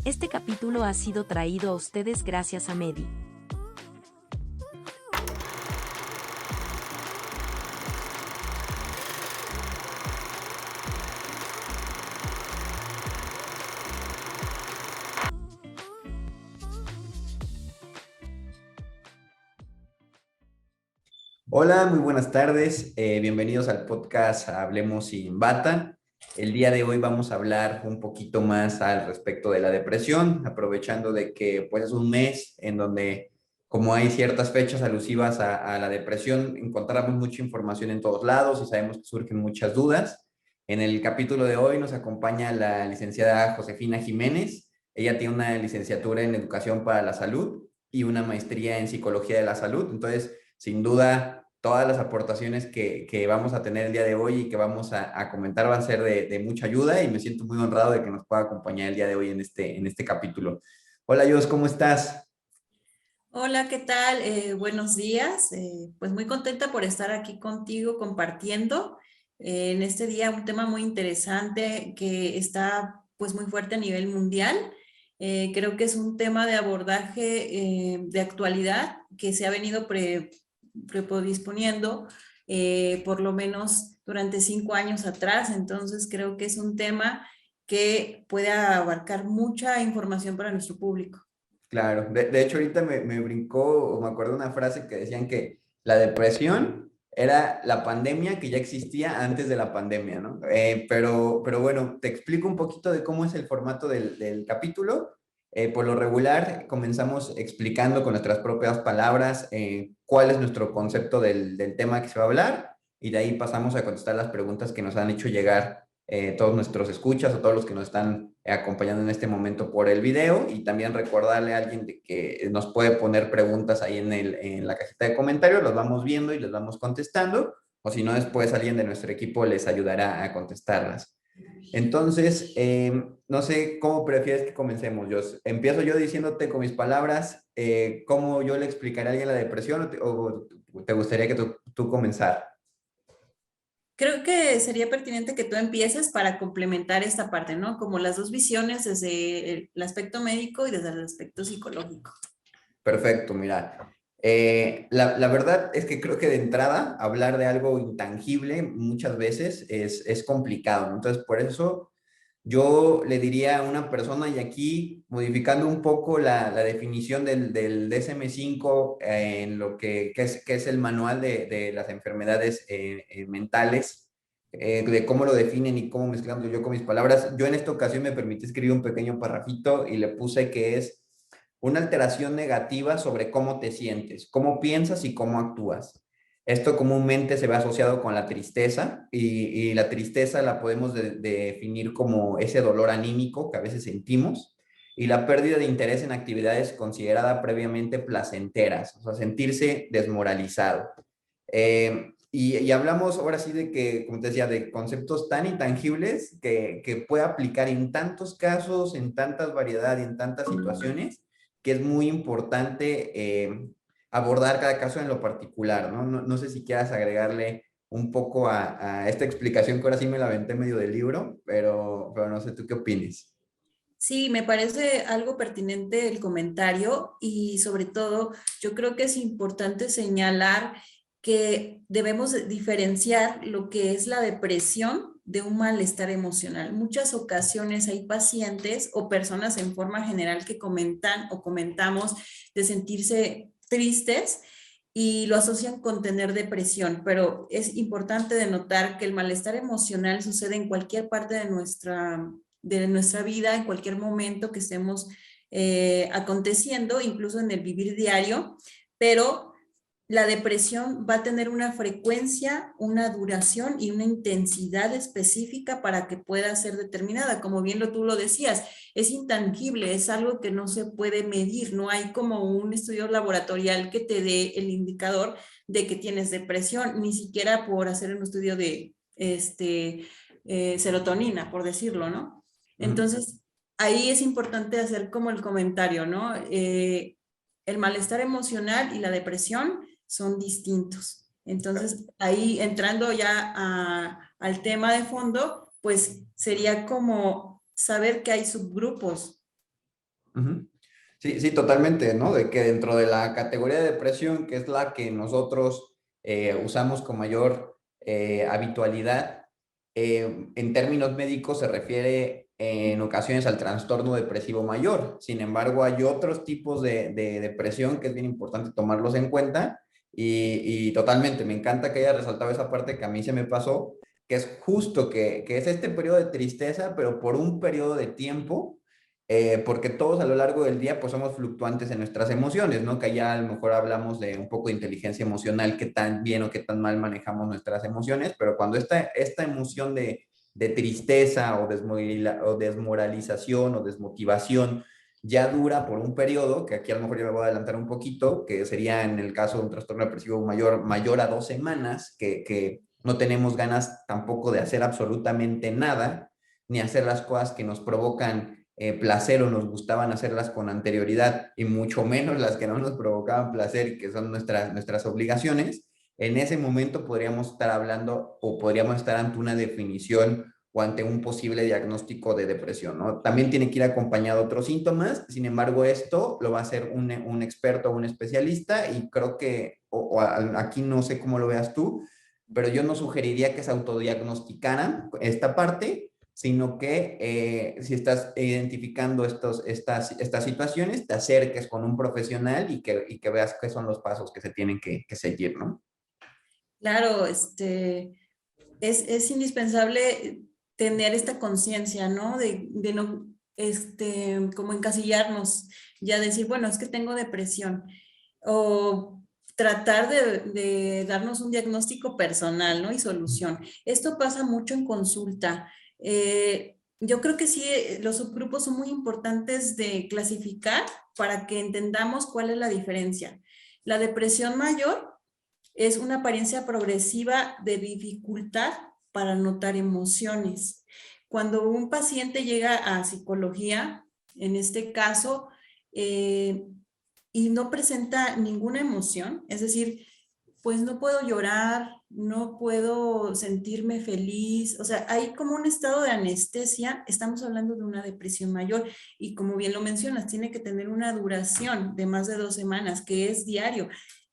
Este capítulo ha sido traído a ustedes gracias a Medi. Hola, muy buenas tardes. Bienvenidos al podcast Hablemos sin Bata. El día de hoy vamos a hablar un poquito más al respecto de la depresión, aprovechando de que pues es un mes en donde, como hay ciertas fechas alusivas a la depresión, encontramos mucha información en todos lados y sabemos que surgen muchas dudas. En el capítulo de hoy nos acompaña la licenciada Josefina Jiménez. Ella tiene una licenciatura en Educación para la Salud y una maestría en Psicología de la Salud. Entonces, sin duda, todas las aportaciones que vamos a tener el día de hoy y que vamos a comentar van a ser de mucha ayuda y me siento muy honrado de que nos pueda acompañar el día de hoy en este capítulo. Hola, Jos, ¿cómo estás? Hola, ¿qué tal? Buenos días. Pues muy contenta por estar aquí contigo compartiendo en este día un tema muy interesante que está pues muy fuerte a nivel mundial. Creo que es un tema de abordaje de actualidad que se ha venido predisponiendo por lo menos durante 5 años atrás. Entonces creo que es un tema que puede abarcar mucha información para nuestro público. Claro, de hecho ahorita me brincó, o me acuerdo de una frase que decían que la depresión era la pandemia que ya existía antes de la pandemia, ¿no? Pero bueno, te explico un poquito de cómo es el formato del capítulo. Por lo regular, comenzamos explicando con nuestras propias palabras cuál es nuestro concepto del tema que se va a hablar y de ahí pasamos a contestar las preguntas que nos han hecho llegar todos nuestros escuchas o todos los que nos están acompañando en este momento por el video y también recordarle a alguien de que nos puede poner preguntas ahí en la cajita de comentarios, los vamos viendo y les vamos contestando, o si no, después alguien de nuestro equipo les ayudará a contestarlas. Entonces, no sé cómo prefieres que comencemos. Yo empiezo yo diciéndote con mis palabras cómo yo le explicaré a alguien la depresión o te gustaría que tú comenzar. Creo que sería pertinente que tú empieces para complementar esta parte, ¿no? Como las dos visiones desde el aspecto médico y desde el aspecto psicológico. Perfecto, mira. La verdad es que creo que de entrada hablar de algo intangible muchas veces es complicado, ¿no? Entonces, por eso yo le diría a una persona, y aquí modificando un poco la definición del DSM-5 en lo que es el manual de las enfermedades mentales, de cómo lo definen y cómo mezclando yo con mis palabras, yo en esta ocasión me permití escribir un pequeño parrafito y le puse que es una alteración negativa sobre cómo te sientes, cómo piensas y cómo actúas. Esto comúnmente se ve asociado con la tristeza y la tristeza la podemos definir como ese dolor anímico que a veces sentimos y la pérdida de interés en actividades consideradas previamente placenteras, o sea, sentirse desmoralizado. Y hablamos ahora sí de que, como te decía, de conceptos tan intangibles que puede aplicar en tantos casos, en tantas variedades y en tantas situaciones que es muy importante abordar cada caso en lo particular, ¿no? No sé si quieras agregarle un poco a esta explicación que ahora sí me la aventé medio del libro, pero no sé tú qué opines. Sí, me parece algo pertinente el comentario y sobre todo yo creo que es importante señalar que debemos diferenciar lo que es la depresión de un malestar emocional. Muchas ocasiones hay pacientes o personas en forma general que comentan o comentamos de sentirse tristes y lo asocian con tener depresión, pero es importante denotar que el malestar emocional sucede en cualquier parte de nuestra vida, en cualquier momento que estemos aconteciendo, incluso en el vivir diario, pero la depresión va a tener una frecuencia, una duración y una intensidad específica para que pueda ser determinada. Como bien tú lo decías, es intangible, es algo que no se puede medir, no hay como un estudio laboratorial que te dé el indicador de que tienes depresión, ni siquiera por hacer un estudio de serotonina, por decirlo, ¿no? Ujú. Entonces, ahí es importante hacer como el comentario, ¿no? El malestar emocional y la depresión son distintos. Entonces, ahí entrando ya al tema de fondo, pues sería como saber que hay subgrupos. Ujú. Sí, sí, totalmente, ¿no? De que dentro de la categoría de depresión, que es la que nosotros usamos con mayor habitualidad, en términos médicos se refiere en ocasiones al trastorno depresivo mayor. Sin embargo, hay otros tipos de depresión que es bien importante tomarlos en cuenta y totalmente, me encanta que haya resaltado esa parte que a mí se me pasó, que es justo que es este periodo de tristeza, pero por un periodo de tiempo porque todos a lo largo del día pues somos fluctuantes en nuestras emociones, ¿no? Que ya a lo mejor hablamos de un poco de inteligencia emocional, qué tan bien o qué tan mal manejamos nuestras emociones, pero cuando esta emoción de tristeza o desmoralización o desmotivación ya dura por un periodo, que aquí a lo mejor yo me voy a adelantar un poquito, que sería en el caso de un trastorno depresivo mayor a 2 semanas, que no tenemos ganas tampoco de hacer absolutamente nada, ni hacer las cosas que nos provocan placer o nos gustaban hacerlas con anterioridad y mucho menos las que no nos provocaban placer, que son nuestras obligaciones, en ese momento podríamos estar hablando o podríamos estar ante una definición o ante un posible diagnóstico de depresión, ¿no? También tiene que ir acompañado de otros síntomas, sin embargo, esto lo va a hacer un experto o un especialista y creo que, aquí no sé cómo lo veas tú, pero yo no sugeriría que se autodiagnosticaran esta parte, sino que si estás identificando estas situaciones, te acerques con un profesional y que veas qué son los pasos que se tienen que seguir, ¿no? Claro, es indispensable tener esta conciencia, ¿no? De no, como encasillarnos, ya decir, bueno, es que tengo depresión, o tratar de darnos un diagnóstico personal, ¿no? Y solución. Esto pasa mucho en consulta. Yo creo que sí, los subgrupos son muy importantes de clasificar para que entendamos cuál es la diferencia. La depresión mayor es una apariencia progresiva de dificultad para notar emociones. Cuando un paciente llega a psicología, en este caso, y no presenta ninguna emoción, es decir, pues no puedo llorar, no puedo sentirme feliz, o sea, hay como un estado de anestesia, estamos hablando de una depresión mayor y como bien lo mencionas, tiene que tener una duración de más de 2 semanas, que es diario.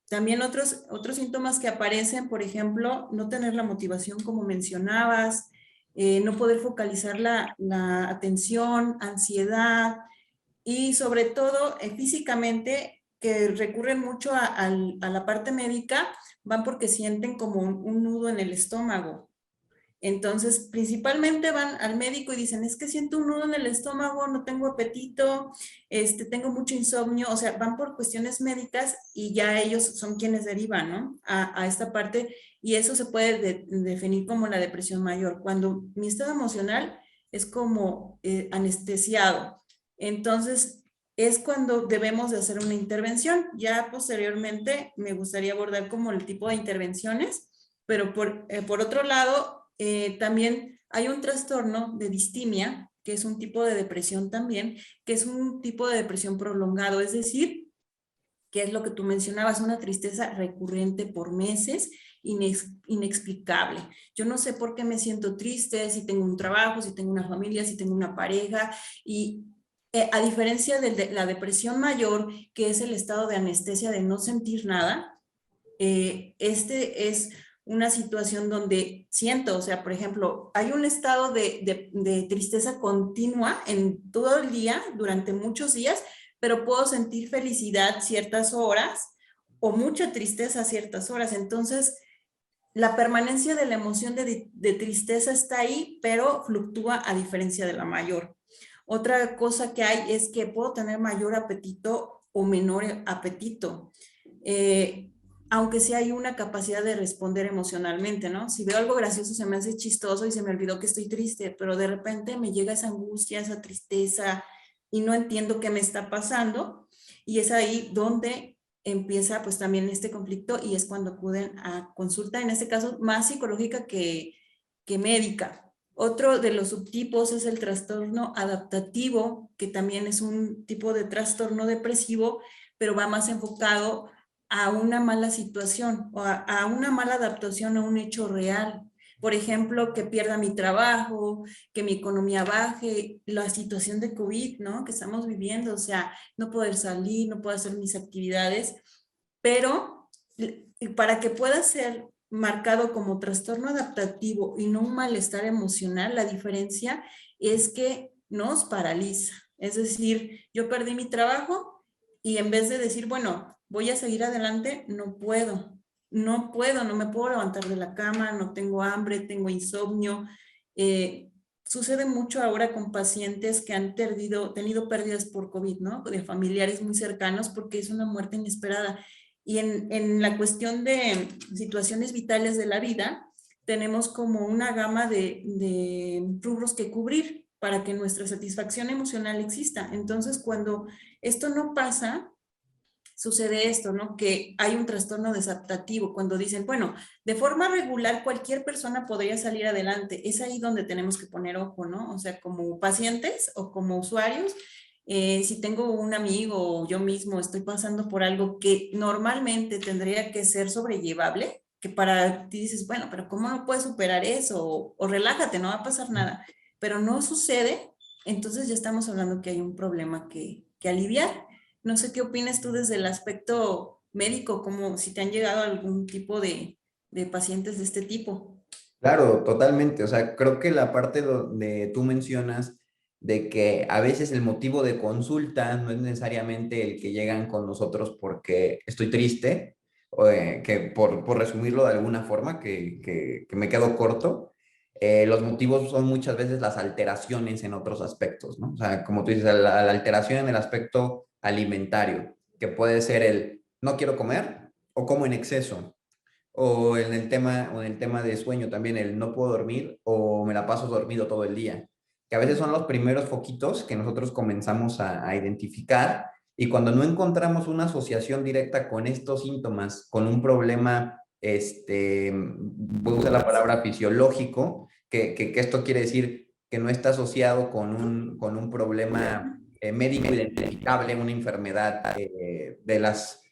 También otros síntomas que aparecen, por ejemplo, no tener la motivación como mencionabas, no poder focalizar la atención, ansiedad y sobre todo físicamente que recurren mucho a la parte médica, van porque sienten como un nudo en el estómago. Entonces, principalmente van al médico y dicen, es que siento un nudo en el estómago, no tengo apetito, tengo mucho insomnio, o sea, van por cuestiones médicas y ya ellos son quienes derivan, ¿no? A esta parte y eso se puede definir como la depresión mayor, cuando mi estado emocional es como anestesiado. Entonces, es cuando debemos de hacer una intervención. Ya posteriormente me gustaría abordar como el tipo de intervenciones, pero por otro lado, también hay un trastorno de distimia, que es un tipo de depresión también, que es un tipo de depresión prolongado, es decir, que es lo que tú mencionabas, una tristeza recurrente por meses, inexplicable. Yo no sé por qué me siento triste, si tengo un trabajo, si tengo una familia, si tengo una pareja, y a diferencia de la depresión mayor, que es el estado de anestesia de no sentir nada, este es una situación donde siento, o sea, por ejemplo, hay un estado de tristeza continua en todo el día, durante muchos días, pero puedo sentir felicidad ciertas horas o mucha tristeza ciertas horas. Entonces, la permanencia de la emoción de tristeza está ahí, pero fluctúa a diferencia de la mayor. Otra cosa que hay es que puedo tener mayor apetito o menor apetito. Aunque sí hay una capacidad de responder emocionalmente, ¿no? Si veo algo gracioso se me hace chistoso y se me olvidó que estoy triste, pero de repente me llega esa angustia, esa tristeza y no entiendo qué me está pasando y es ahí donde empieza pues también este conflicto y es cuando acuden a consulta, en este caso más psicológica que médica. Otro de los subtipos es el trastorno adaptativo, que también es un tipo de trastorno depresivo, pero va más enfocado a una mala situación o a una mala adaptación a un hecho real. por ejemplo, que pierda mi trabajo, que mi economía baje, la situación de COVID, ¿no? Que estamos viviendo, o sea, no poder salir, no poder hacer mis actividades, pero para que pueda ser marcado como trastorno adaptativo y no un malestar emocional, la diferencia es que nos paraliza. Es decir, yo perdí mi trabajo y en vez de decir, bueno, voy a seguir adelante, no me puedo levantar de la cama, no tengo hambre, tengo insomnio. Sucede mucho ahora con pacientes que han tenido pérdidas por COVID, ¿no? De familiares muy cercanos porque es una muerte inesperada. Y en la cuestión de situaciones vitales de la vida, tenemos como una gama de rubros que cubrir para que nuestra satisfacción emocional exista. Entonces, cuando esto no pasa, sucede esto, ¿no? Que hay un trastorno desadaptativo cuando dicen, bueno, de forma regular cualquier persona podría salir adelante. Es ahí donde tenemos que poner ojo, ¿no? O sea, como pacientes o como usuarios, si tengo un amigo o yo mismo estoy pasando por algo que normalmente tendría que ser sobrellevable, que para ti dices, bueno, pero ¿cómo no puedes superar eso? O relájate, no va a pasar nada. Pero no sucede, entonces ya estamos hablando que hay un problema que aliviar. No sé qué opinas tú desde el aspecto médico, como si te han llegado algún tipo de pacientes de este tipo. Claro, totalmente. O sea, creo que la parte donde tú mencionas de que a veces el motivo de consulta no es necesariamente el que llegan con nosotros porque estoy triste, o, que por resumirlo de alguna forma, que me quedo corto, los motivos son muchas veces las alteraciones en otros aspectos, ¿no? O sea, como tú dices, la alteración en el aspecto alimentario, que puede ser el no quiero comer o como en exceso o en el tema de sueño también, el no puedo dormir o me la paso dormido todo el día, que a veces son los primeros foquitos que nosotros comenzamos a identificar y cuando no encontramos una asociación directa con estos síntomas, con un problema, voy a usar la palabra fisiológico, que esto quiere decir que no está asociado con un problema médico identificable, una enfermedad de las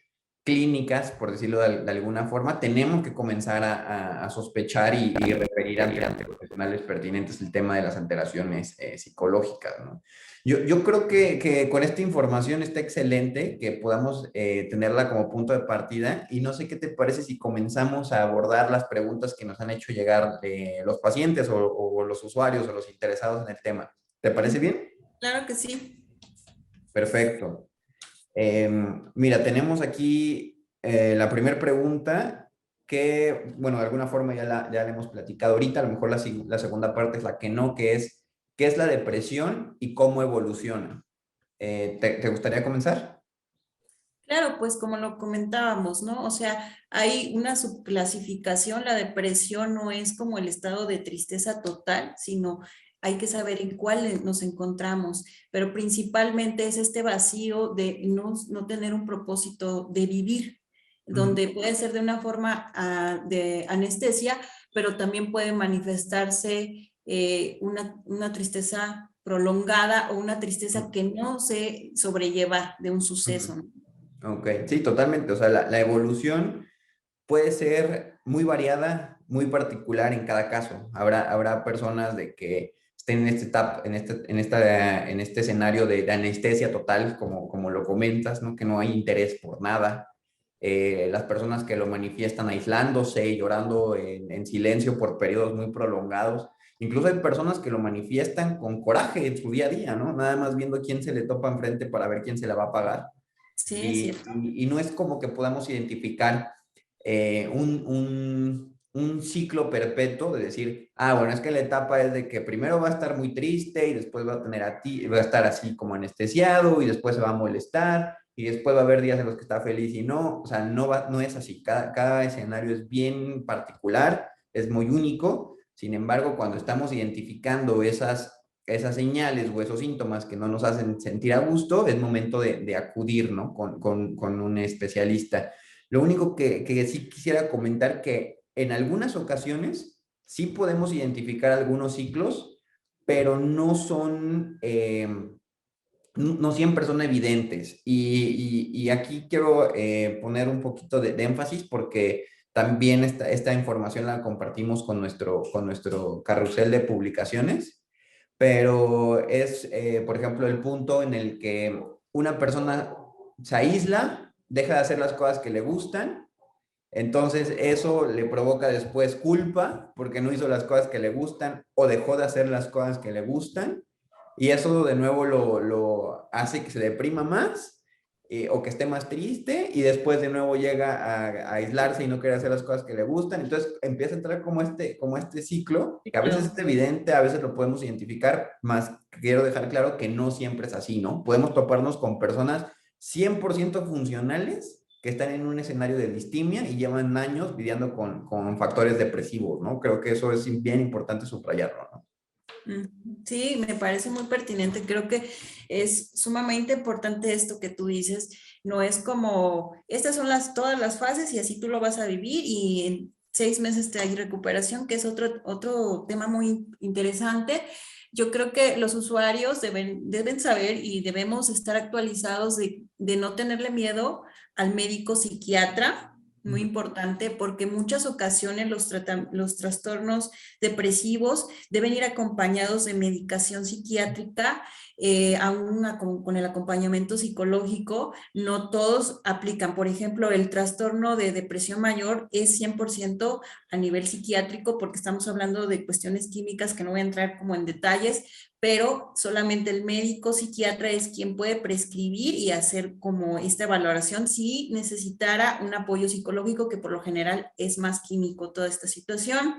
clínicas, por decirlo de alguna forma, tenemos que comenzar a sospechar y referir ante profesionales pertinentes el tema de las alteraciones psicológicas, ¿no? Yo creo que con esta información está excelente que podamos tenerla como punto de partida y no sé qué te parece si comenzamos a abordar las preguntas que nos han hecho llegar los pacientes o los usuarios o los interesados en el tema. ¿Te parece bien? Claro que sí. Perfecto. Mira, tenemos aquí la primera pregunta que, bueno, de alguna forma ya la hemos platicado ahorita, a lo mejor la segunda parte es la que no, que es, ¿qué es la depresión y cómo evoluciona? ¿Te gustaría comenzar? Claro, pues como lo comentábamos, ¿no? O sea, hay una subclasificación, la depresión no es como el estado de tristeza total, sino hay que saber en cuál nos encontramos, pero principalmente es este vacío de no tener un propósito de vivir, Ujú. donde puede ser de una forma de anestesia, pero también puede manifestarse una tristeza prolongada o una tristeza que no se sobrelleva de un suceso, ¿no? Ok, sí, totalmente. O sea, la evolución puede ser muy variada, muy particular en cada caso. Habrá personas de que estén en este, en este escenario de anestesia total, como lo comentas, ¿no? Que no hay interés por nada. Las personas que lo manifiestan aislándose y llorando en silencio por periodos muy prolongados. Incluso hay personas que lo manifiestan con coraje en su día a día, ¿no? Nada más viendo quién se le topa enfrente para ver quién se la va a pagar. Sí, es cierto. Y no es como que podamos identificar un ciclo perpetuo de decir, ah, bueno, es que la etapa es de que primero va a estar muy triste y después va a tener va a estar así como anestesiado y después se va a molestar y después va a haber días en los que está feliz y no, o sea, no es así. Cada escenario es bien particular, es muy único. Sin embargo, cuando estamos identificando esas señales o esos síntomas que no nos hacen sentir a gusto, es momento de acudir, ¿no? Con un especialista. Lo único que sí quisiera comentar que en algunas ocasiones sí podemos identificar algunos ciclos, pero no son, no siempre son evidentes. Y aquí quiero poner un poquito de énfasis porque también esta información la compartimos con nuestro carrusel de publicaciones, pero es, por ejemplo, el punto en el que una persona se aísla, deja de hacer las cosas que le gustan, entonces eso le provoca después culpa porque no hizo las cosas que le gustan o dejó de hacer las cosas que le gustan, y eso de nuevo lo hace que se deprima más, o que esté más triste, y después de nuevo llega a aislarse y no quiere hacer las cosas que le gustan. Entonces empieza a entrar como este ciclo, que a veces es evidente, a veces lo podemos identificar, más quiero dejar claro que no siempre es así, ¿no? Podemos toparnos con personas 100% funcionales que están en un escenario de distimia y llevan años lidiando con factores depresivos, ¿no? Creo que eso es bien importante subrayarlo, ¿no? Sí, me parece muy pertinente. Creo que es sumamente importante esto que tú dices. No es como, estas son todas las fases y así tú lo vas a vivir y en 6 meses te hay recuperación, que es otro tema muy interesante. Yo creo que los usuarios deben saber y debemos estar actualizados de no tenerle miedo al médico psiquiatra. Muy importante, porque en muchas ocasiones los trastornos depresivos deben ir acompañados de medicación psiquiátrica, aún con el acompañamiento psicológico. No todos aplican. Por ejemplo, el trastorno de depresión mayor es 100% a nivel psiquiátrico, porque estamos hablando de cuestiones químicas que no voy a entrar como en detalles, pero solamente el médico psiquiatra es quien puede prescribir y hacer como esta valoración si necesitara un apoyo psicológico, que por lo general es más químico toda esta situación.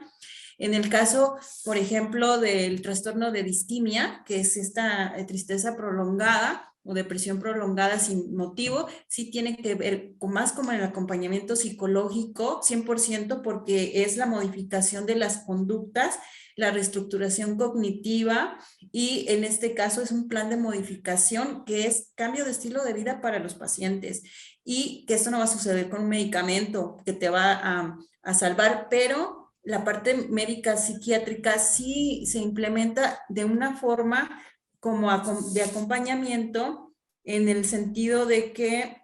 En el caso, por ejemplo, del trastorno de distimia, que es esta tristeza prolongada o depresión prolongada sin motivo, sí tiene que ver más con el acompañamiento psicológico, 100%, porque es la modificación de las conductas, la reestructuración cognitiva, y en este caso es un plan de modificación que es cambio de estilo de vida para los pacientes, y que esto no va a suceder con un medicamento que te va a salvar, pero la parte médica psiquiátrica sí se implementa de una forma como de acompañamiento, en el sentido de que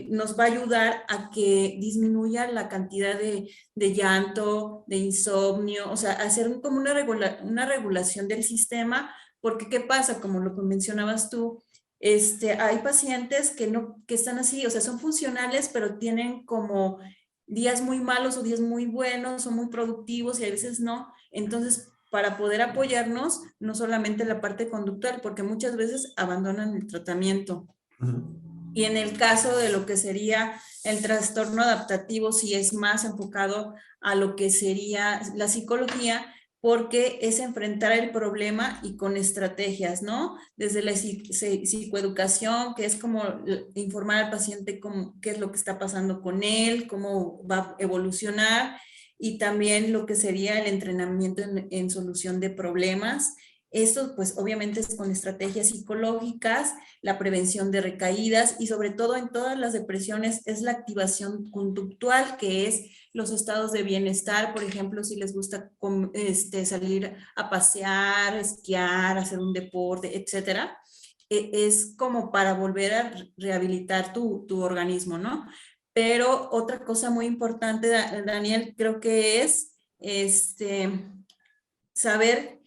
nos va a ayudar a que disminuya la cantidad de llanto, de insomnio, o sea, hacer como una regulación del sistema, porque ¿qué pasa? Como lo que mencionabas tú, hay pacientes que están así, o sea, son funcionales, pero tienen como días muy malos o días muy buenos, son muy productivos y a veces no. Entonces, para poder apoyarnos, no solamente la parte conductual, porque muchas veces abandonan el tratamiento. Y en el caso de lo que sería el trastorno adaptativo, sí es más enfocado a lo que sería la psicología, porque es enfrentar el problema y con estrategias, ¿no? Desde la psicoeducación, que es como informar al paciente qué es lo que está pasando con él, cómo va a evolucionar, y también lo que sería el entrenamiento en solución de problemas. Esto pues obviamente es con estrategias psicológicas, la prevención de recaídas, y sobre todo en todas las depresiones es la activación conductual, que es los estados de bienestar. Por ejemplo, si les gusta salir a pasear, esquiar, hacer un deporte, etcétera, es como para volver a rehabilitar tu organismo, ¿no? Pero otra cosa muy importante, Daniel, creo que es saber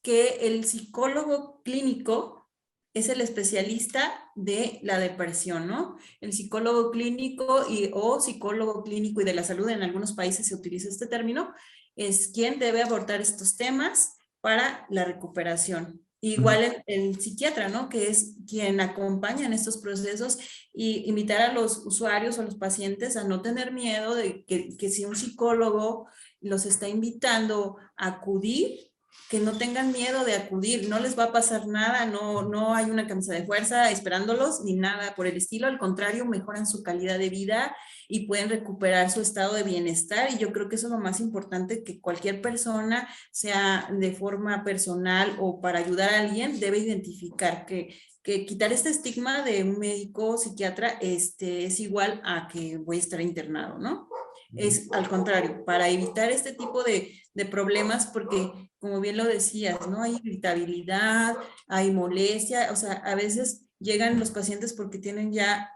que el psicólogo clínico es el especialista de la depresión, ¿no? El psicólogo clínico o psicólogo clínico y de la salud, en algunos países se utiliza este término, es quien debe abordar estos temas para la recuperación. Igual el psiquiatra, ¿no? Que es quien acompaña en estos procesos, y invitar a los usuarios o los pacientes a no tener miedo de que si un psicólogo los está invitando a acudir, que no tengan miedo de acudir, no les va a pasar nada, no hay una camisa de fuerza esperándolos ni nada por el estilo, al contrario, mejoran su calidad de vida y pueden recuperar su estado de bienestar. Y yo creo que eso es lo más importante, que cualquier persona, sea de forma personal o para ayudar a alguien, debe identificar que quitar este estigma de un médico psiquiatra es igual a que voy a estar internado, ¿no? Es al contrario, para evitar este tipo de problemas, porque como bien lo decías, ¿no? Hay irritabilidad, hay molestia, o sea, a veces llegan los pacientes porque tienen ya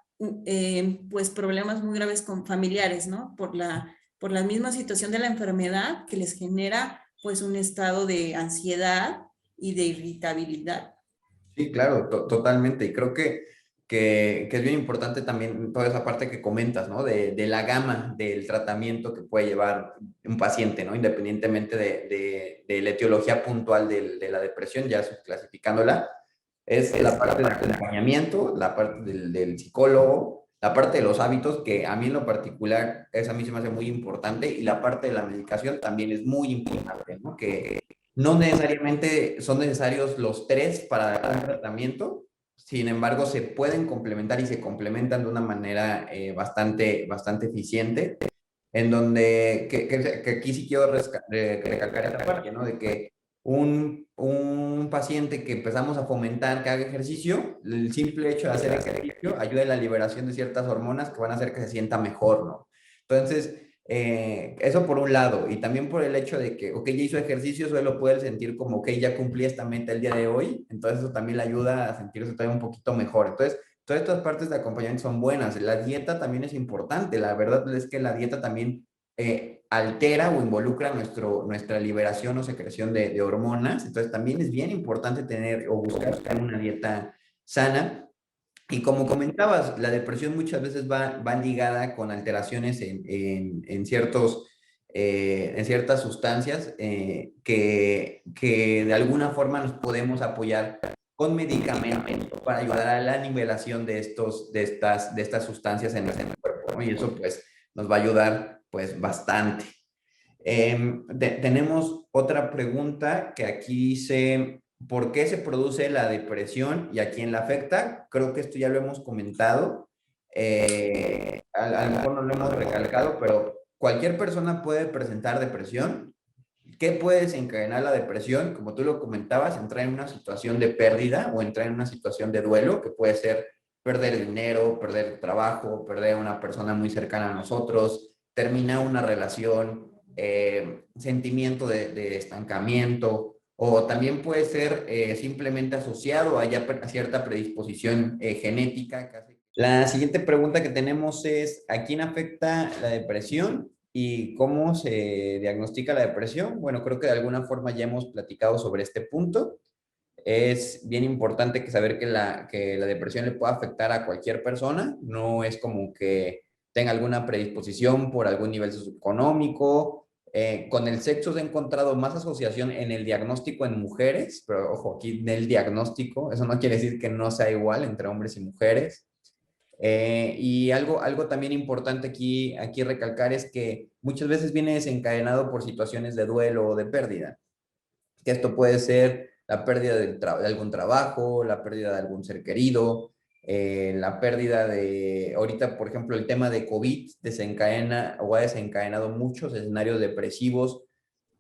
pues problemas muy graves con familiares, ¿no? Por la por la misma situación de la enfermedad que les genera pues un estado de ansiedad y de irritabilidad. Sí, claro, totalmente. Y creo que es bien importante también toda esa parte que comentas, ¿no? De la gama del tratamiento que puede llevar un paciente, ¿no? Independientemente de la etiología puntual de la depresión, ya clasificándola, es la parte del acompañamiento, la parte del psicólogo, la parte de los hábitos, que a mí en lo particular, esa a mí se me hace muy importante, y la parte de la medicación también es muy importante, ¿no? Que no necesariamente son necesarios los tres para un tratamiento, sin embargo, se pueden complementar y se complementan de una manera bastante eficiente, en donde, que aquí sí quiero recalcar esta parte, ¿no? De que un paciente que empezamos a fomentar que haga ejercicio, el simple hecho de hacer ejercicio ayuda a la liberación de ciertas hormonas que van a hacer que se sienta mejor, ¿no? Entonces, eso por un lado, y también por el hecho de que, ok, ya hizo ejercicio, eso él lo puede sentir como, ok, ya cumplí esta meta el día de hoy, entonces eso también le ayuda a sentirse todavía un poquito mejor. Entonces, todas estas partes de acompañamiento son buenas. La dieta también es importante. La verdad es que la dieta también altera o involucra nuestra liberación o secreción de hormonas. Entonces, también es bien importante tener o buscar una dieta sana. Y como comentabas, la depresión muchas veces va ligada con alteraciones en en ciertas sustancias que de alguna forma nos podemos apoyar con medicamentos para ayudar a la nivelación de estas sustancias en el cuerpo, ¿no? Y eso pues nos va a ayudar pues bastante. Tenemos otra pregunta que aquí dice, ¿por qué se produce la depresión y a quién la afecta? Creo que esto ya lo hemos comentado, a lo mejor no lo hemos recalcado, pero cualquier persona puede presentar depresión. ¿Qué puede desencadenar la depresión? Como tú lo comentabas, entrar en una situación de pérdida o entrar en una situación de duelo, que puede ser perder dinero, perder trabajo, perder a una persona muy cercana a nosotros, terminar una relación, sentimiento de estancamiento, o también puede ser simplemente asociado a, a cierta predisposición genética. La siguiente pregunta que tenemos es, ¿a quién afecta la depresión y cómo se diagnostica la depresión? Bueno, creo que de alguna forma ya hemos platicado sobre este punto. Es bien importante que saber que la depresión le puede afectar a cualquier persona. No es como que tenga alguna predisposición por algún nivel socioeconómico. Con el sexo se ha encontrado más asociación en el diagnóstico en mujeres, pero ojo, aquí en el diagnóstico, eso no quiere decir que no sea igual entre hombres y mujeres. Y algo también importante aquí recalcar es que muchas veces viene desencadenado por situaciones de duelo o de pérdida, que esto puede ser la pérdida de algún trabajo, la pérdida de algún ser querido, la pérdida ahorita por ejemplo el tema de COVID desencadena o ha desencadenado muchos escenarios depresivos,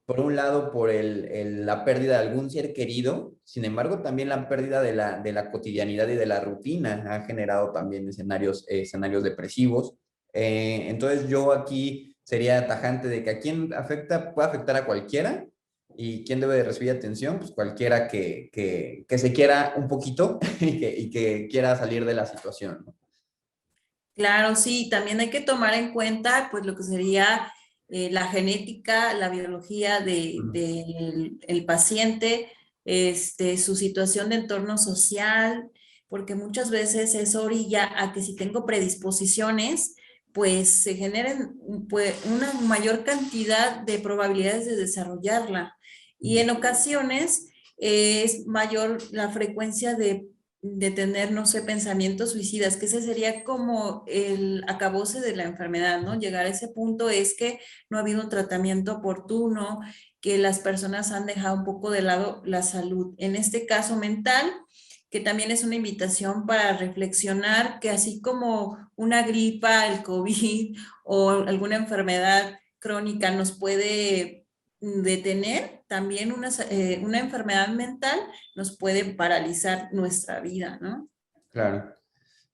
por un lado por la pérdida de algún ser querido, sin embargo también la pérdida de la cotidianidad y de la rutina ha generado también escenarios depresivos. Entonces yo aquí sería tajante de que a quién afecta, puede afectar a cualquiera, y quién debe de recibir atención, pues cualquiera que se quiera un poquito y que quiera salir de la situación, ¿no? Claro, sí, también hay que tomar en cuenta pues lo que sería la genética, la biología del el paciente, su situación de entorno social, porque muchas veces eso orilla a que si tengo predisposiciones, pues se generen pues, una mayor cantidad de probabilidades de desarrollarla. Y en ocasiones es mayor la frecuencia de tener, no sé, pensamientos suicidas, que ese sería como el acabose de la enfermedad, ¿no? Llegar a ese punto es que no ha habido un tratamiento oportuno, que las personas han dejado un poco de lado la salud. En este caso mental, que también es una invitación para reflexionar que así como una gripa, el COVID o alguna enfermedad crónica nos puede detener, también una enfermedad mental nos puede paralizar nuestra vida, ¿no? Claro.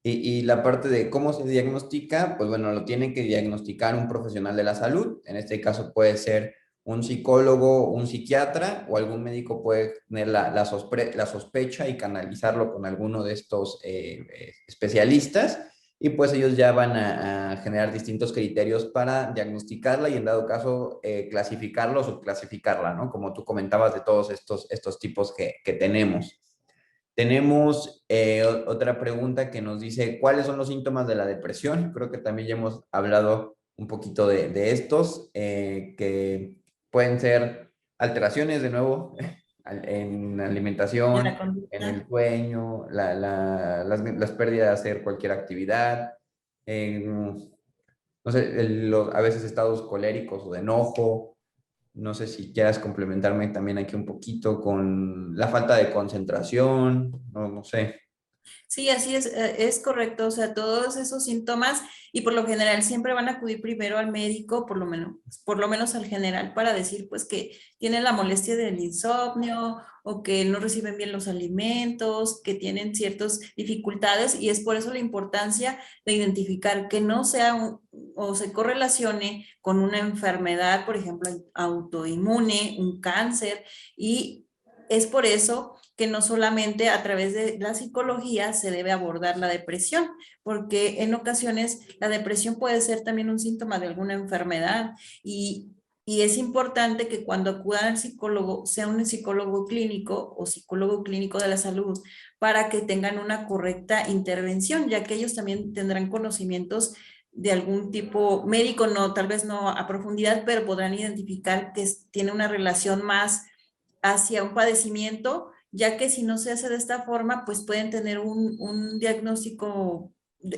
Y la parte de cómo se diagnostica, pues bueno, lo tiene que diagnosticar un profesional de la salud. En este caso puede ser un psicólogo, un psiquiatra o algún médico puede tener la sospecha y canalizarlo con alguno de estos especialistas. y pues ellos ya van a generar distintos criterios para diagnosticarla y en dado caso clasificarla o subclasificarla, ¿no? Como tú comentabas de todos estos tipos que tenemos. Tenemos otra pregunta que nos dice, ¿cuáles son los síntomas de la depresión? Creo que también ya hemos hablado un poquito de estos, que pueden ser alteraciones, de nuevo, en En la alimentación, en el conducta. sueño, las pérdidas de hacer cualquier actividad, no sé, a veces estados coléricos o de enojo. No sé si quieras complementarme también aquí un poquito con la falta de concentración, no sé. Sí, así es correcto. O sea, todos esos síntomas y por lo general siempre van a acudir primero al médico, por lo menos al general, para decir pues que tienen la molestia del insomnio o que no reciben bien los alimentos, que tienen ciertas dificultades y es por eso la importancia de identificar que no sea o se correlacione con una enfermedad, por ejemplo, autoinmune, un cáncer y es por eso que no solamente a través de la psicología se debe abordar la depresión, porque en ocasiones la depresión puede ser también un síntoma de alguna enfermedad y es importante que cuando acudan al psicólogo sea un psicólogo clínico o psicólogo clínico de la salud para que tengan una correcta intervención, ya que ellos también tendrán conocimientos de algún tipo médico, no, tal vez no a profundidad, pero podrán identificar que tiene una relación más hacia un padecimiento, ya que si no se hace de esta forma, pues pueden tener un diagnóstico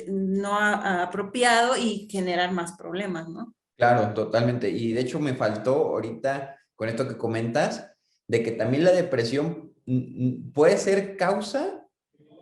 no apropiado y generar más problemas, ¿no? Claro, totalmente. Y de hecho me faltó ahorita con esto que comentas, de que también la depresión puede ser causa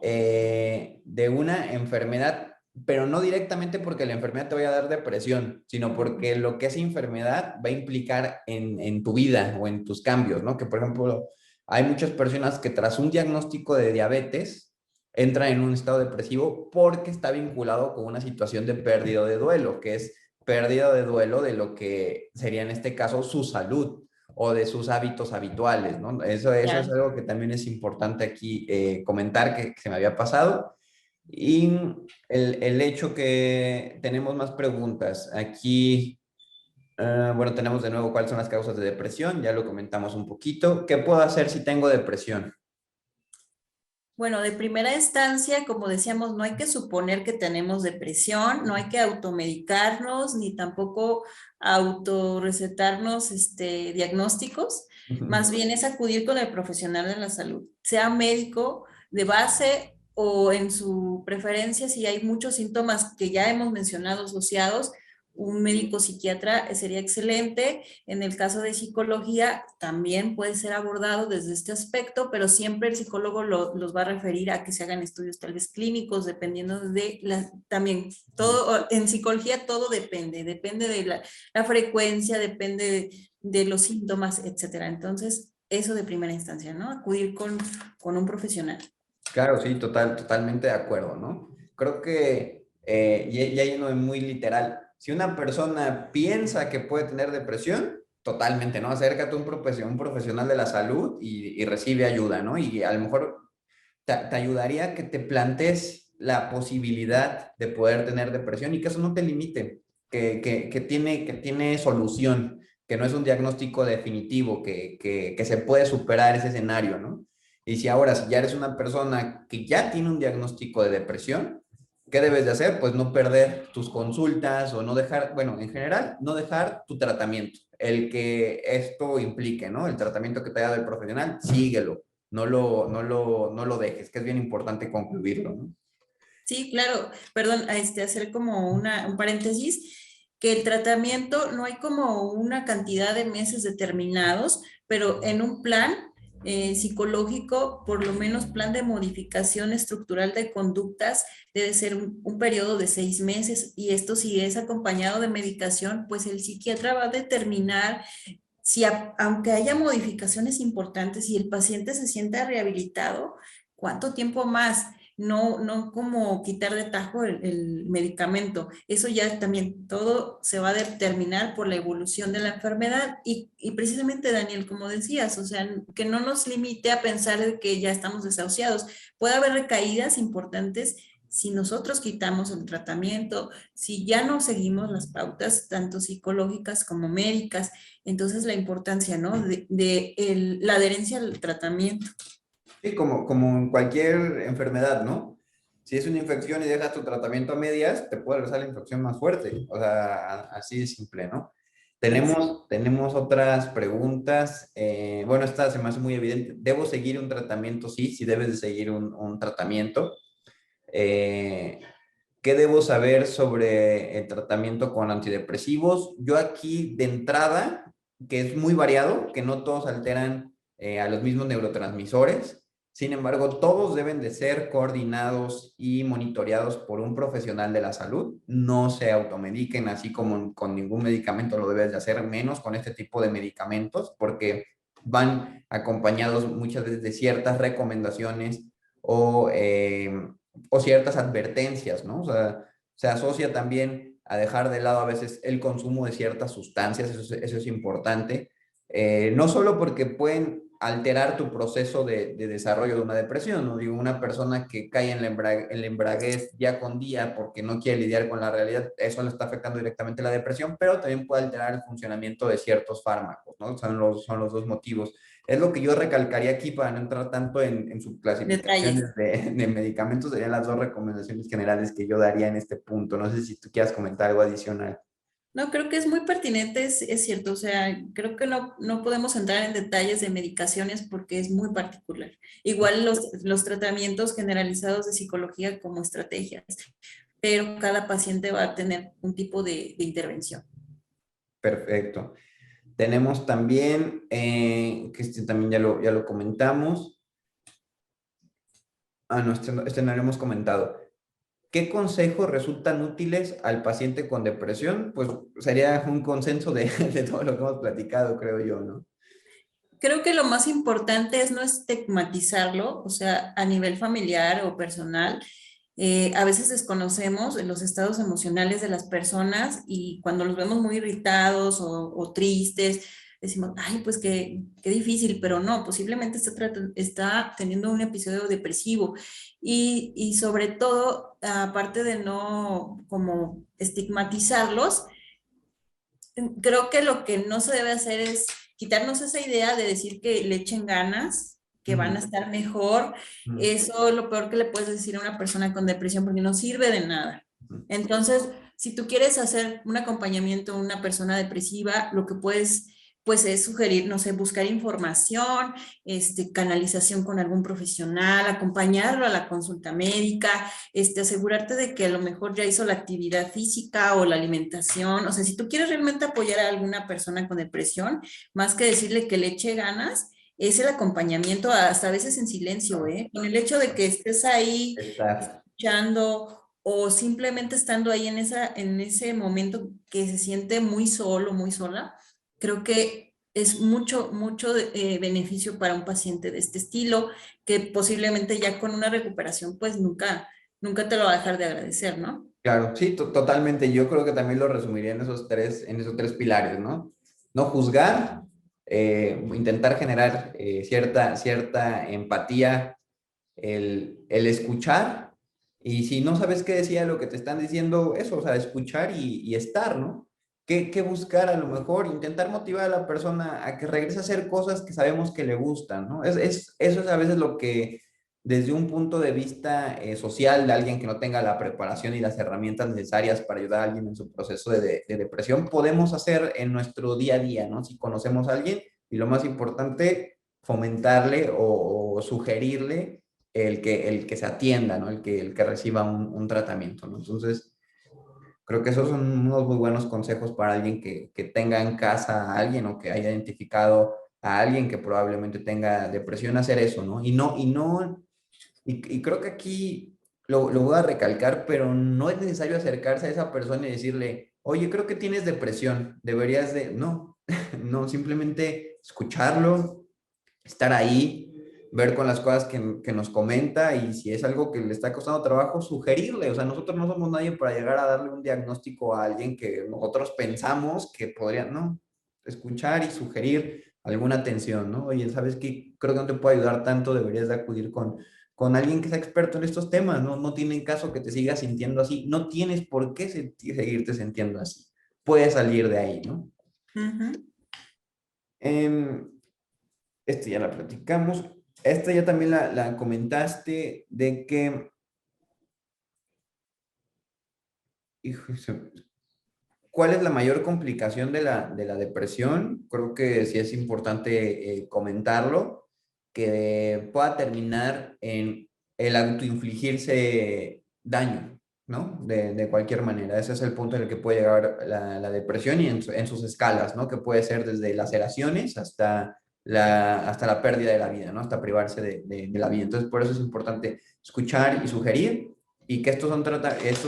de una enfermedad, pero no directamente porque la enfermedad te vaya a dar depresión, sino porque lo que esa enfermedad va a implicar en tu vida o en tus cambios, ¿no? Que por ejemplo, hay muchas personas que tras un diagnóstico de diabetes entran en un estado depresivo porque está vinculado con una situación de pérdida o de duelo, que es pérdida de duelo de lo que sería en este caso su salud o de sus hábitos habituales, ¿no? Eso es Claro. algo que también es importante aquí comentar que se me había pasado. Y el hecho que tenemos más preguntas. Aquí, bueno, tenemos de nuevo cuáles son las causas de depresión, ya lo comentamos un poquito. ¿Qué puedo hacer si tengo depresión? Bueno, de primera instancia, como decíamos, no hay que suponer que tenemos depresión, no hay que automedicarnos ni tampoco autorrecetarnos diagnósticos, más bien es acudir con el profesional de la salud, sea médico de base o en su preferencia, si hay muchos síntomas que ya hemos mencionado asociados, un médico psiquiatra sería excelente. En el caso de psicología, también puede ser abordado desde este aspecto, pero siempre el psicólogo los va a referir a que se hagan estudios tal vez clínicos, dependiendo de también todo, en psicología todo depende de la frecuencia, depende de los síntomas, etcétera. Entonces, eso de primera instancia, ¿no? Acudir con un profesional. Claro, sí, totalmente de acuerdo, ¿no? Creo que, ya yendo en muy literal, si una persona piensa que puede tener depresión, totalmente, ¿no? Acércate a un profesional de la salud y recibe ayuda, ¿no? Y a lo mejor te ayudaría que te plantes la posibilidad de poder tener depresión y que eso no te limite, que tiene solución, que no es un diagnóstico definitivo, que se puede superar ese escenario, ¿no? Y si ahora, si ya eres una persona que ya tiene un diagnóstico de depresión, ¿qué debes de hacer? Pues no perder tus consultas o no dejar, bueno, en general, no dejar tu tratamiento. El que esto implique, ¿no? El tratamiento que te haya dado el profesional, síguelo. No lo dejes, que es bien importante concluirlo, ¿no? Sí, claro, perdón, hacer como un paréntesis, que el tratamiento no hay como una cantidad de meses determinados, pero en un plan psicológico, por lo menos plan de modificación estructural de conductas, debe ser un periodo de 6 meses y esto si es acompañado de medicación, pues el psiquiatra va a determinar si aunque haya modificaciones importantes y el paciente se sienta rehabilitado, ¿cuánto tiempo más? No, no como quitar de tajo el medicamento. Eso ya también todo se va a determinar por la evolución de la enfermedad y precisamente, Daniel, como decías, o sea, que no nos limite a pensar de que ya estamos desahuciados. Puede haber recaídas importantes Si nosotros quitamos el tratamiento, si ya no seguimos las pautas, tanto psicológicas como médicas, entonces la importancia, ¿no? La adherencia al tratamiento. Sí, como en cualquier enfermedad, ¿no? Si es una infección y dejas tu tratamiento a medias, te puede regresar la infección más fuerte. O sea, así de simple, ¿no? Tenemos otras preguntas. Bueno, esta se me hace muy evidente. ¿Debo seguir un tratamiento? Sí, sí debes de seguir un tratamiento. Eh, ¿Qué debo saber sobre el tratamiento con antidepresivos? Yo aquí de entrada, que es muy variado, que no todos alteran a los mismos neurotransmisores. Sin embargo, todos deben de ser coordinados y monitoreados por un profesional de la salud. No se automediquen así como con ningún medicamento lo debes de hacer, menos con este tipo de medicamentos, porque van acompañados muchas veces de ciertas recomendaciones o o ciertas advertencias, ¿no? O sea, se asocia también a dejar de lado a veces el consumo de ciertas sustancias, eso es importante, no solo porque pueden alterar tu proceso de desarrollo de una depresión, ¿no? Digo, una persona que cae en la embraguez día con día porque no quiere lidiar con la realidad, eso le está afectando directamente la depresión, pero también puede alterar el funcionamiento de ciertos fármacos, ¿no? Son los dos motivos. Es lo que yo recalcaría aquí para no entrar tanto en Detalles. subclasificaciones de medicamentos, serían las dos recomendaciones generales que yo daría en este punto. No sé si tú quieras comentar algo adicional. No, creo que es muy pertinente, es cierto, o sea, creo que no podemos entrar en detalles de medicaciones porque es muy particular. Igual los tratamientos generalizados de psicología como estrategias, pero cada paciente va a tener un tipo de intervención. Perfecto. Tenemos también, que este también ya lo comentamos. Ah, no, este no lo hemos comentado. ¿Qué consejos resultan útiles al paciente con depresión? Pues sería un consenso de todo lo que hemos platicado, creo yo, ¿no? Creo que lo más importante es no estigmatizarlo, o sea, a nivel familiar o personal. A veces desconocemos los estados emocionales de las personas y cuando los vemos muy irritados o tristes, decimos, ay, pues qué difícil, pero no, posiblemente está teniendo un episodio depresivo. Y sobre todo, aparte de no como estigmatizarlos, creo que lo que no se debe hacer es quitarnos esa idea de decir que le echen ganas, que van a Ujú, estar mejor. ujú, Eso es lo peor que le puedes decir a una persona con depresión porque no sirve de nada. ujú. Entonces, si tú quieres hacer un acompañamiento a una persona depresiva, lo que puedes pues es sugerir, no sé, buscar información, canalización con algún profesional, acompañarlo a la consulta médica, asegurarte de que a lo mejor ya hizo la actividad física o la alimentación. O sea, si tú quieres realmente apoyar a alguna persona con depresión, más que decirle que le eche ganas, es el acompañamiento, hasta a veces en silencio, ¿eh? Con el hecho de que estés ahí Está. escuchando o simplemente estando ahí en ese momento que se siente muy solo, muy sola, creo que es mucho beneficio para un paciente de este estilo, que posiblemente ya con una recuperación, pues nunca te lo va a dejar de agradecer, ¿no? Claro, sí, totalmente. Yo creo que también lo resumiría en esos tres pilares, ¿no? No juzgar, intentar generar cierta empatía, el escuchar, y si no sabes qué decía lo que te están diciendo, eso, o sea, escuchar y estar, ¿no? ¿Qué buscar a lo mejor? Intentar motivar a la persona a que regrese a hacer cosas que sabemos que le gustan, ¿no? Eso es a veces lo que desde un punto de vista social de alguien que no tenga la preparación y las herramientas necesarias para ayudar a alguien en su proceso de depresión, podemos hacer en nuestro día a día, ¿no? Si conocemos a alguien y lo más importante, fomentarle o sugerirle el que se atienda, ¿no? El que reciba un tratamiento, ¿no? Entonces, creo que esos son unos muy buenos consejos para alguien que tenga en casa a alguien o que haya identificado a alguien que probablemente tenga depresión, hacer eso, ¿no? Y creo que aquí lo voy a recalcar, pero no es necesario acercarse a esa persona y decirle, oye, creo que tienes depresión, deberías de, no, no, simplemente escucharlo, estar ahí, ver con las cosas que nos comenta y si es algo que le está costando trabajo, sugerirle. O sea, nosotros no somos nadie para llegar a darle un diagnóstico a alguien que nosotros pensamos que podría, no, escuchar y sugerir alguna atención, ¿no? Oye, ¿sabes qué? Creo que no te puedo ayudar tanto, deberías de acudir con alguien que sea experto en estos temas, ¿no? No tiene caso que te sigas sintiendo así, no tienes por qué seguirte sintiendo así, puedes salir de ahí, ¿no? Ujú. Em, este ya la platicamos, esta ya también la comentaste de que, hijo, ¿cuál es la mayor complicación de la depresión? Creo que sí es importante comentarlo, que pueda terminar en el autoinfligirse daño, ¿no? De cualquier manera. Ese es el punto en el que puede llegar la depresión y en sus escalas, ¿no? Que puede ser desde laceraciones hasta la pérdida de la vida, ¿no? Hasta privarse de la vida. Entonces, por eso es importante escuchar y sugerir y que estos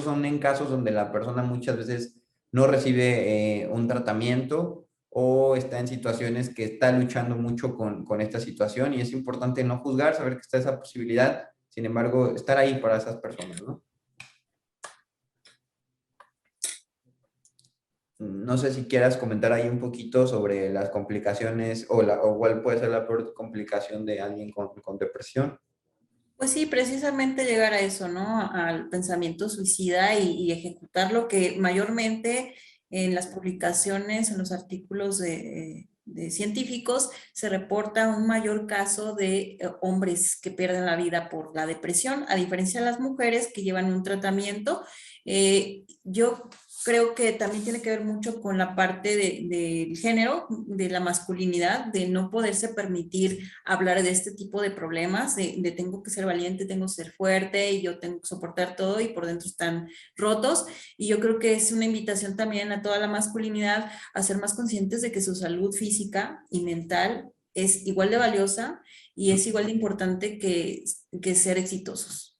son en casos donde la persona muchas veces no recibe un tratamiento o está en situaciones que está luchando mucho con esta situación y es importante no juzgar, saber que está esa posibilidad, sin embargo, estar ahí para esas personas, ¿no? No sé si quieras comentar ahí un poquito sobre las complicaciones o cuál puede ser la peor complicación de alguien con depresión. Pues sí, precisamente llegar a eso, ¿no? Al pensamiento suicida y ejecutar lo que mayormente en las publicaciones, en los artículos de científicos, se reporta un mayor caso de hombres que pierden la vida por la depresión, a diferencia de las mujeres que llevan un tratamiento. Yo creo que también tiene que ver mucho con la parte del género, de la masculinidad, de no poderse permitir hablar de este tipo de problemas, de tengo que ser valiente, tengo que ser fuerte y yo tengo que soportar todo y por dentro están rotos. Y yo creo que es una invitación también a toda la masculinidad a ser más conscientes de que su salud física y mental es igual de valiosa y es igual de importante que ser exitosos.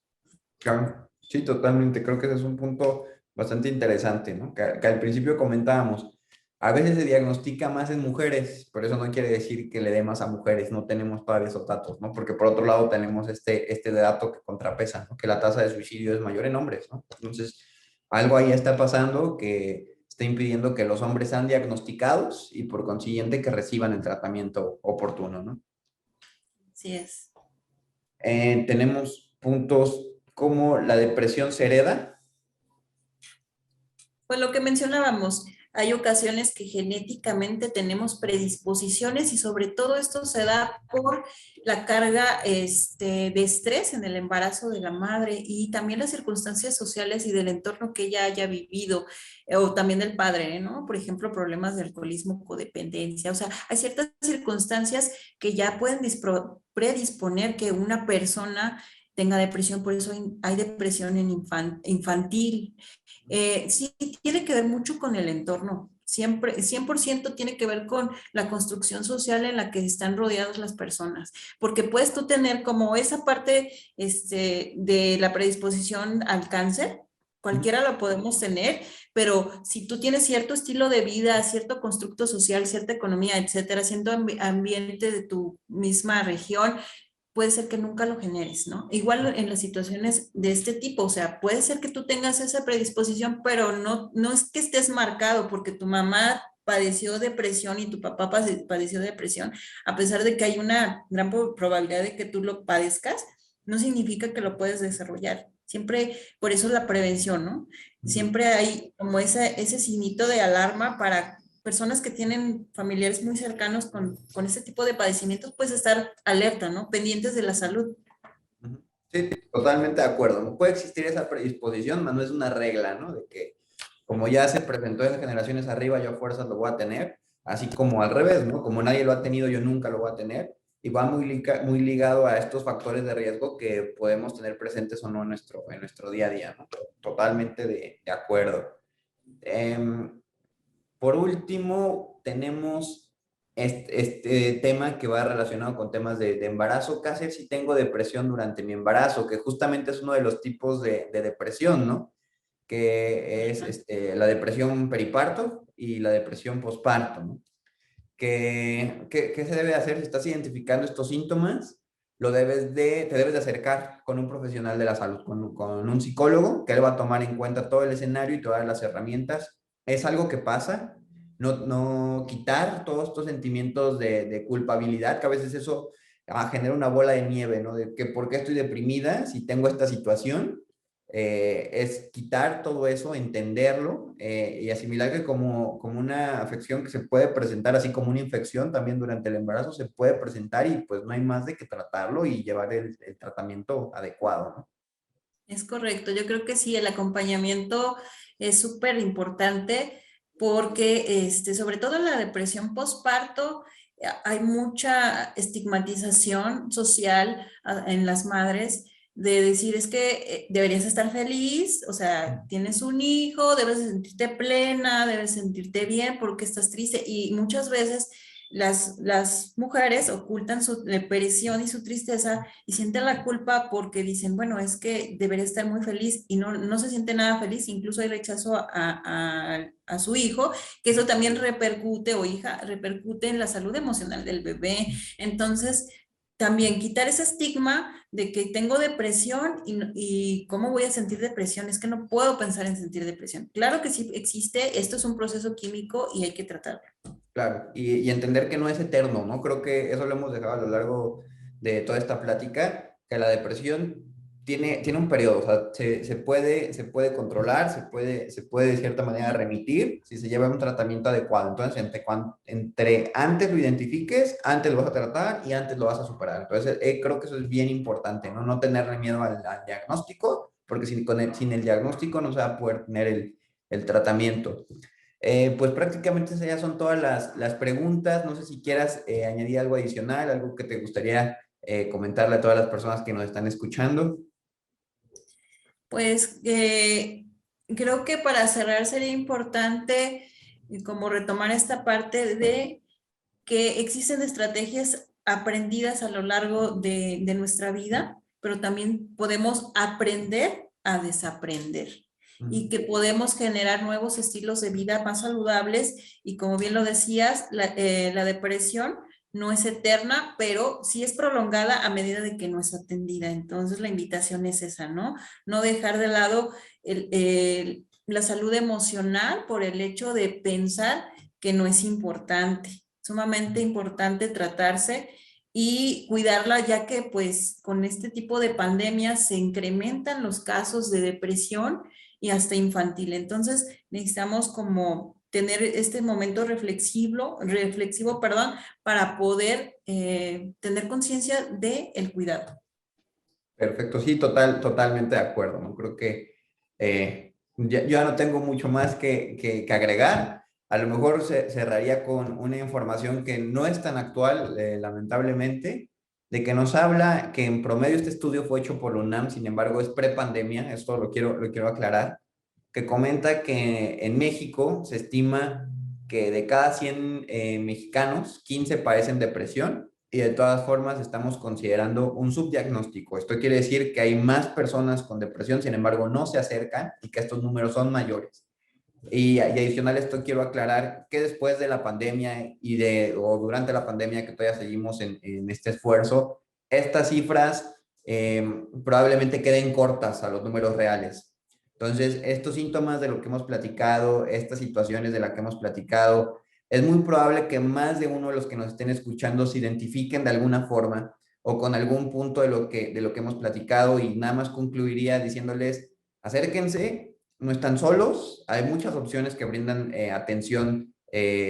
Claro, sí, totalmente. Creo que ese es un punto bastante interesante, ¿no? Que al principio comentábamos, a veces se diagnostica más en mujeres, pero eso no quiere decir que le dé más a mujeres, no tenemos todavía esos datos, ¿no? Porque por otro lado tenemos este dato que contrapesa, ¿no? Que la tasa de suicidio es mayor en hombres, ¿no? Entonces, algo ahí está pasando que está impidiendo que los hombres sean diagnosticados y por consiguiente que reciban el tratamiento oportuno, ¿no? Así es. Tenemos puntos como la depresión se hereda. Pues lo que mencionábamos, hay ocasiones que genéticamente tenemos predisposiciones y sobre todo esto se da por la carga de estrés en el embarazo de la madre y también las circunstancias sociales y del entorno que ella haya vivido, o también del padre, ¿no? Por ejemplo, problemas de alcoholismo, codependencia, o sea, hay ciertas circunstancias que ya pueden predisponer que una persona tenga depresión, por eso hay depresión en infantil. Sí, tiene que ver mucho con el entorno. Siempre, 100% tiene que ver con la construcción social en la que están rodeadas las personas, porque puedes tú tener como esa parte de la predisposición al cáncer, cualquiera lo podemos tener, pero si tú tienes cierto estilo de vida, cierto constructo social, cierta economía, etcétera, siendo ambiente de tu misma región, puede ser que nunca lo generes, ¿no? Igual en las situaciones de este tipo, o sea, puede ser que tú tengas esa predisposición, pero no es que estés marcado porque tu mamá padeció depresión y tu papá padeció depresión, a pesar de que hay una gran probabilidad de que tú lo padezcas, no significa que lo puedes desarrollar. Siempre, por eso la prevención, ¿no? Siempre hay como ese signito de alarma para personas que tienen familiares muy cercanos con ese tipo de padecimientos, pues estar alerta, ¿no? Pendientes de la salud. Ujú. Sí, totalmente de acuerdo. No puede existir esa predisposición, mas no es una regla, ¿no? De que como ya se presentó en generaciones arriba, yo a fuerzas lo voy a tener, así como al revés, ¿no? Como nadie lo ha tenido, yo nunca lo voy a tener. Y va muy ligado a estos factores de riesgo que podemos tener presentes o no en nuestro día a día, ¿no? Totalmente de acuerdo. Em, por último, tenemos este tema que va relacionado con temas de embarazo. ¿Qué hacer si tengo depresión durante mi embarazo? Que justamente es uno de los tipos de depresión, ¿no? Que es la depresión periparto y la depresión posparto, ¿no? ¿Qué se debe hacer si estás identificando estos síntomas? Te debes de acercar con un profesional de la salud, con un psicólogo, que él va a tomar en cuenta todo el escenario y todas las herramientas. Es algo que pasa, no quitar todos estos sentimientos de culpabilidad, que a veces eso genera una bola de nieve, ¿no? De que por qué estoy deprimida si tengo esta situación. Es quitar todo eso, entenderlo y asimilar que como una afección que se puede presentar, así como una infección también durante el embarazo se puede presentar y pues no hay más de que tratarlo y llevar el tratamiento adecuado, ¿no? Es correcto, yo creo que sí, el acompañamiento es súper importante porque sobre todo en la depresión postparto hay mucha estigmatización social en las madres de decir es que deberías estar feliz, o sea, tienes un hijo, debes de sentirte plena, debes sentirte bien porque estás triste y muchas veces las mujeres ocultan su depresión y su tristeza y sienten la culpa porque dicen, bueno, es que debería estar muy feliz y no se siente nada feliz, incluso hay rechazo a su hijo, que eso también repercute o hija, repercute en la salud emocional del bebé. Entonces, también quitar ese estigma de que tengo depresión y cómo voy a sentir depresión, es que no puedo pensar en sentir depresión. Claro que sí existe, esto es un proceso químico y hay que tratarlo. Claro, y entender que no es eterno, ¿no? Creo que eso lo hemos dejado a lo largo de toda esta plática, que la depresión tiene un periodo, o sea, se puede controlar, se puede de cierta manera remitir si se lleva un tratamiento adecuado. Entonces, entre antes lo identifiques, antes lo vas a tratar y antes lo vas a superar. Entonces, creo que eso es bien importante, ¿no? No tenerle miedo al diagnóstico, porque sin el diagnóstico no se va a poder tener el tratamiento. Pues prácticamente esas ya son todas las preguntas. No sé si quieras añadir algo adicional, algo que te gustaría comentarle a todas las personas que nos están escuchando. Pues creo que para cerrar sería importante como retomar esta parte de que existen estrategias aprendidas a lo largo de nuestra vida, pero también podemos aprender a desaprender y que podemos generar nuevos estilos de vida más saludables y como bien lo decías, la depresión no es eterna, pero sí es prolongada a medida de que no es atendida. Entonces la invitación es esa, ¿no? No dejar de lado la salud emocional por el hecho de pensar que no es importante. Sumamente importante tratarse y cuidarla, ya que pues con este tipo de pandemias se incrementan los casos de depresión y hasta infantil. Entonces necesitamos como tener este momento reflexivo, perdón, para poder tener conciencia del cuidado. Perfecto, sí, totalmente de acuerdo, ¿no? Creo que ya no tengo mucho más que agregar. A lo mejor cerraría con una información que no es tan actual, lamentablemente, de que nos habla que en promedio este estudio fue hecho por la UNAM, sin embargo es prepandemia, esto lo quiero aclarar, que comenta que en México se estima que de cada 100 mexicanos, 15 padecen depresión y de todas formas estamos considerando un subdiagnóstico. Esto quiere decir que hay más personas con depresión, sin embargo no se acercan y que estos números son mayores. Y adicional a esto quiero aclarar que después de la pandemia o durante la pandemia que todavía seguimos en este esfuerzo, estas cifras probablemente queden cortas a los números reales. Entonces, estos síntomas de lo que hemos platicado, estas situaciones de las que hemos platicado, es muy probable que más de uno de los que nos estén escuchando se identifiquen de alguna forma o con algún punto de lo que hemos platicado y nada más concluiría diciéndoles, acérquense, no están solos, hay muchas opciones que brindan atención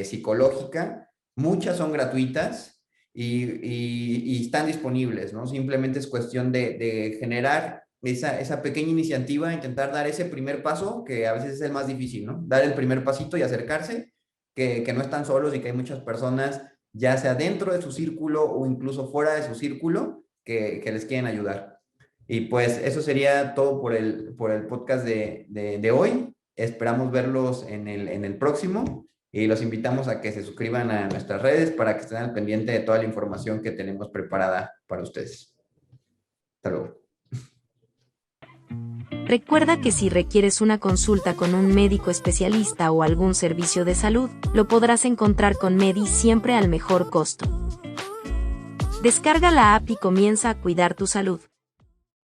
psicológica, muchas son gratuitas y están disponibles, ¿no? Simplemente es cuestión de generar esa pequeña iniciativa, intentar dar ese primer paso, que a veces es el más difícil, ¿no? Dar el primer pasito y acercarse, que no están solos y que hay muchas personas, ya sea dentro de su círculo o incluso fuera de su círculo, que les quieren ayudar. Y pues eso sería todo por el podcast de hoy. Esperamos verlos en el próximo y los invitamos a que se suscriban a nuestras redes para que estén al pendiente de toda la información que tenemos preparada para ustedes. Hasta luego. Recuerda que si requieres una consulta con un médico especialista o algún servicio de salud, lo podrás encontrar con Medi siempre al mejor costo. Descarga la app y comienza a cuidar tu salud.